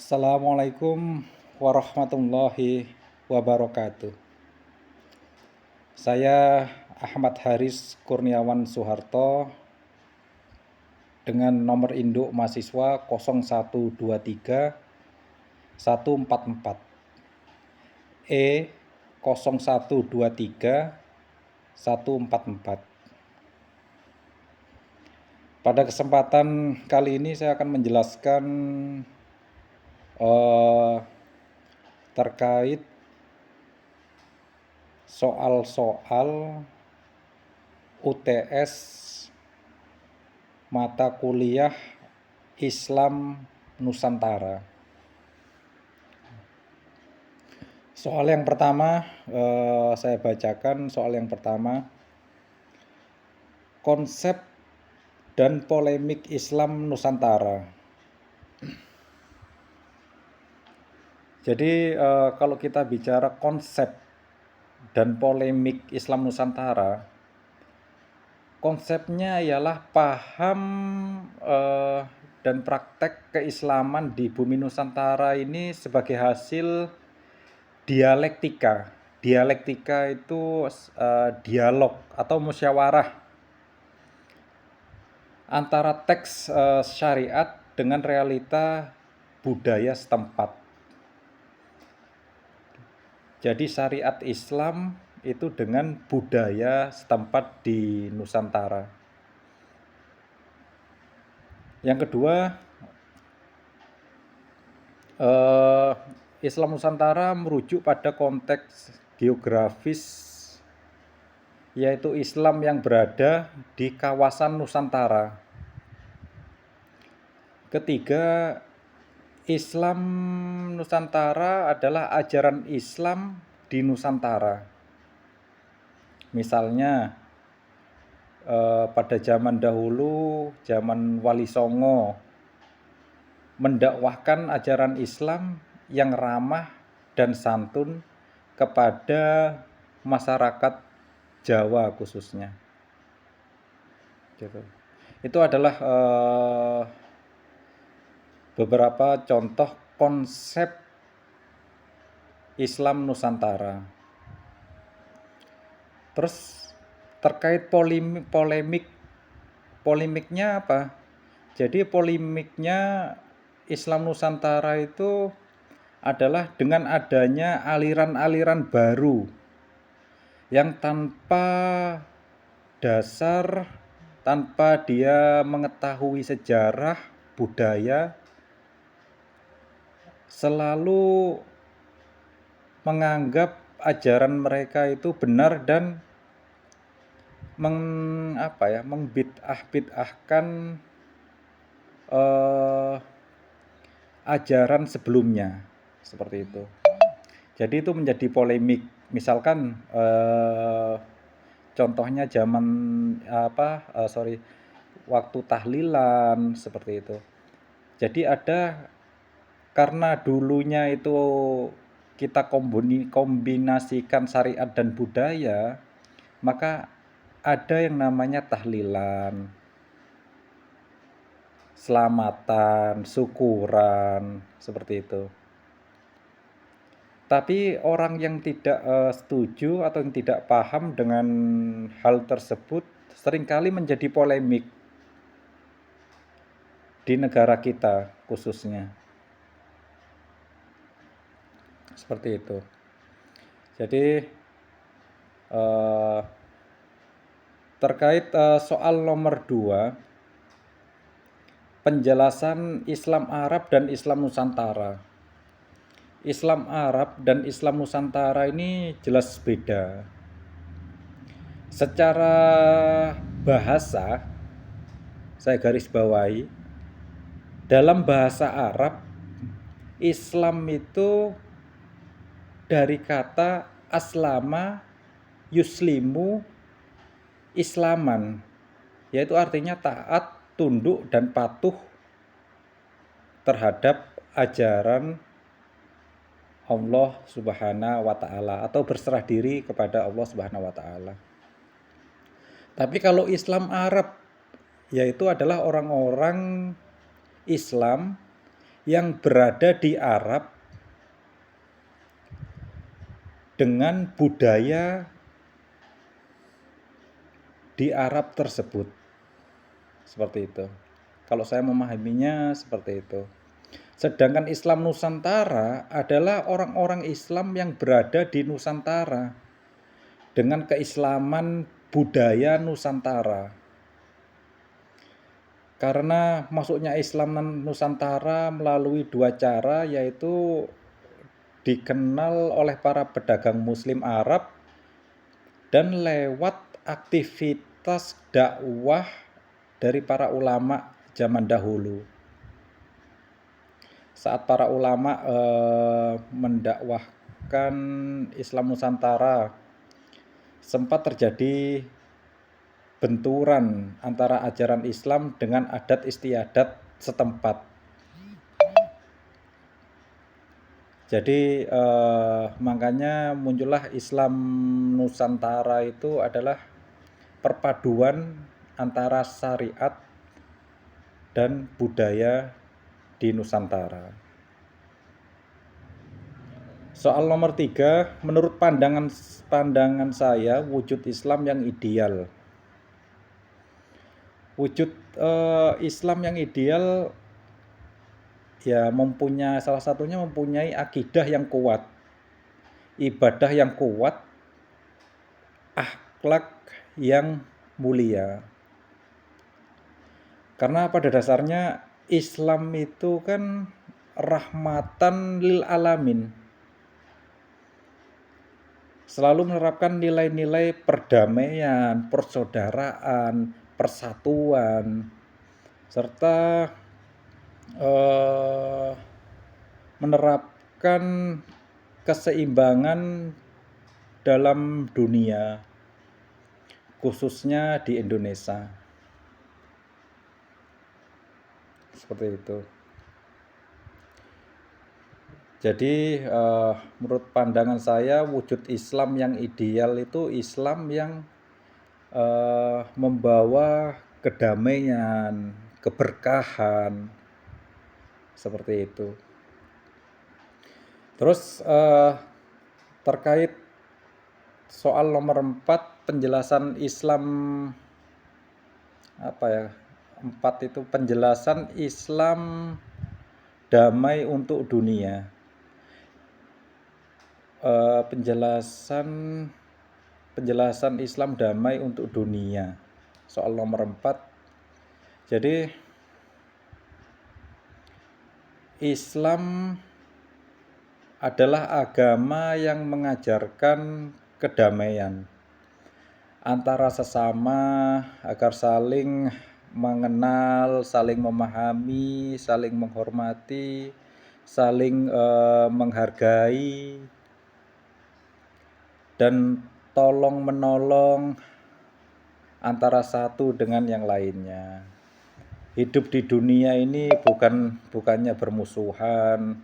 Assalamualaikum warahmatullahi wabarakatuh. Saya Ahmad Haris Kurniawan Soeharto dengan nomor induk mahasiswa 0123 144 E 0123 144. Pada kesempatan kali ini saya akan menjelaskan terkait soal-soal UTS mata kuliah Islam Nusantara. Soal yang pertama, saya bacakan soal yang pertama. Konsep dan polemik Islam Nusantara. Jadi kalau kita bicara konsep dan polemik Islam Nusantara, konsepnya ialah paham dan praktek keislaman di bumi Nusantara ini sebagai hasil dialektika. Dialektika itu dialog atau musyawarah antara teks syariat dengan realita budaya setempat. Jadi syariat Islam itu dengan budaya setempat di Nusantara. Yang kedua, Islam Nusantara merujuk pada konteks geografis, yaitu Islam yang berada di kawasan Nusantara. Ketiga, Islam Nusantara adalah ajaran Islam di Nusantara. Misalnya pada zaman dahulu, zaman Wali Songo, mendakwahkan ajaran Islam yang ramah dan santun kepada masyarakat Jawa khususnya. Gitu. Itu adalah beberapa contoh konsep Islam Nusantara. Terus terkait polemiknya apa? Jadi polemiknya Islam Nusantara itu adalah dengan adanya aliran-aliran baru yang tanpa dasar, tanpa dia mengetahui sejarah, budaya, selalu menganggap ajaran mereka itu benar dan membid'ah-bid'ahkan ajaran sebelumnya, seperti itu. Jadi itu menjadi polemik. Misalkan contohnya zaman waktu tahlilan, seperti itu. Jadi ada, karena dulunya itu kita kombinasikan syariat dan budaya, maka ada yang namanya tahlilan, selamatan, syukuran, seperti itu. Tapi orang yang tidak setuju atau yang tidak paham dengan hal tersebut seringkali menjadi polemik di negara kita khususnya. Seperti itu. Jadi terkait soal nomor 2, penjelasan Islam Arab dan Islam Nusantara. Islam Arab dan Islam Nusantara ini jelas beda. Secara bahasa, saya garis bawahi, dalam bahasa Arab, Islam itu dari kata aslama yuslimu islaman, yaitu artinya taat, tunduk, dan patuh terhadap ajaran Allah Subhanahu wa ta'ala, atau berserah diri kepada Allah Subhanahu wa ta'ala. Tapi kalau Islam Arab, yaitu adalah orang-orang Islam yang berada di Arab dengan budaya di Arab tersebut. Seperti itu. Kalau saya memahaminya seperti itu. Sedangkan Islam Nusantara adalah orang-orang Islam yang berada di Nusantara dengan keislaman budaya Nusantara. Karena masuknya Islam Nusantara melalui dua cara, yaitu dikenal oleh para pedagang Muslim Arab dan lewat aktivitas dakwah dari para ulama zaman dahulu. Saat para ulama mendakwahkan Islam Nusantara, sempat terjadi benturan antara ajaran Islam dengan adat istiadat setempat. Jadi makanya muncullah Islam Nusantara itu adalah perpaduan antara syariat dan budaya di Nusantara. Soal nomor 3, menurut pandangan saya, wujud Islam yang ideal. Wujud Islam yang ideal ya salah satunya mempunyai akidah yang kuat, ibadah yang kuat, akhlak yang mulia. Karena pada dasarnya Islam itu kan rahmatan lil alamin. Selalu menerapkan nilai-nilai perdamaian, persaudaraan, persatuan, serta menerapkan keseimbangan dalam dunia, khususnya di Indonesia. Seperti itu. Jadi menurut pandangan saya, wujud Islam yang ideal itu Islam yang membawa kedamaian, keberkahan, seperti itu. Terus terkait soal nomor 4, penjelasan Islam 4 itu penjelasan Islam damai untuk dunia. Penjelasan Islam damai untuk dunia. Soal nomor 4. Jadi Islam adalah agama yang mengajarkan kedamaian antara sesama agar saling mengenal, saling memahami, saling menghormati, saling menghargai, dan tolong menolong antara satu dengan yang lainnya. Hidup di dunia ini bukannya bermusuhan,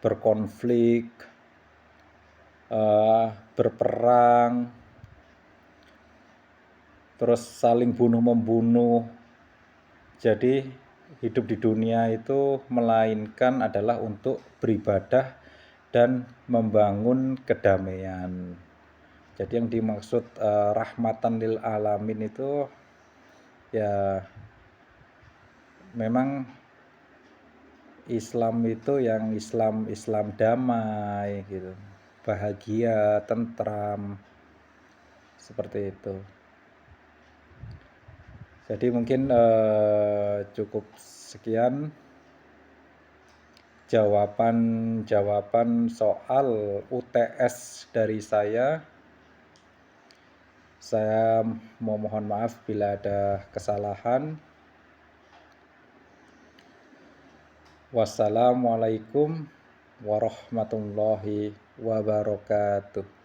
berkonflik, berperang, terus saling bunuh-membunuh. Jadi hidup di dunia itu melainkan adalah untuk beribadah dan membangun kedamaian. Jadi yang dimaksud rahmatan lil alamin itu ya memang Islam itu yang Islam damai gitu, bahagia, tentram, seperti itu. Jadi mungkin cukup sekian jawaban soal UTS dari saya. Saya mohon maaf bila ada kesalahan. Wassalamualaikum warahmatullahi wabarakatuh.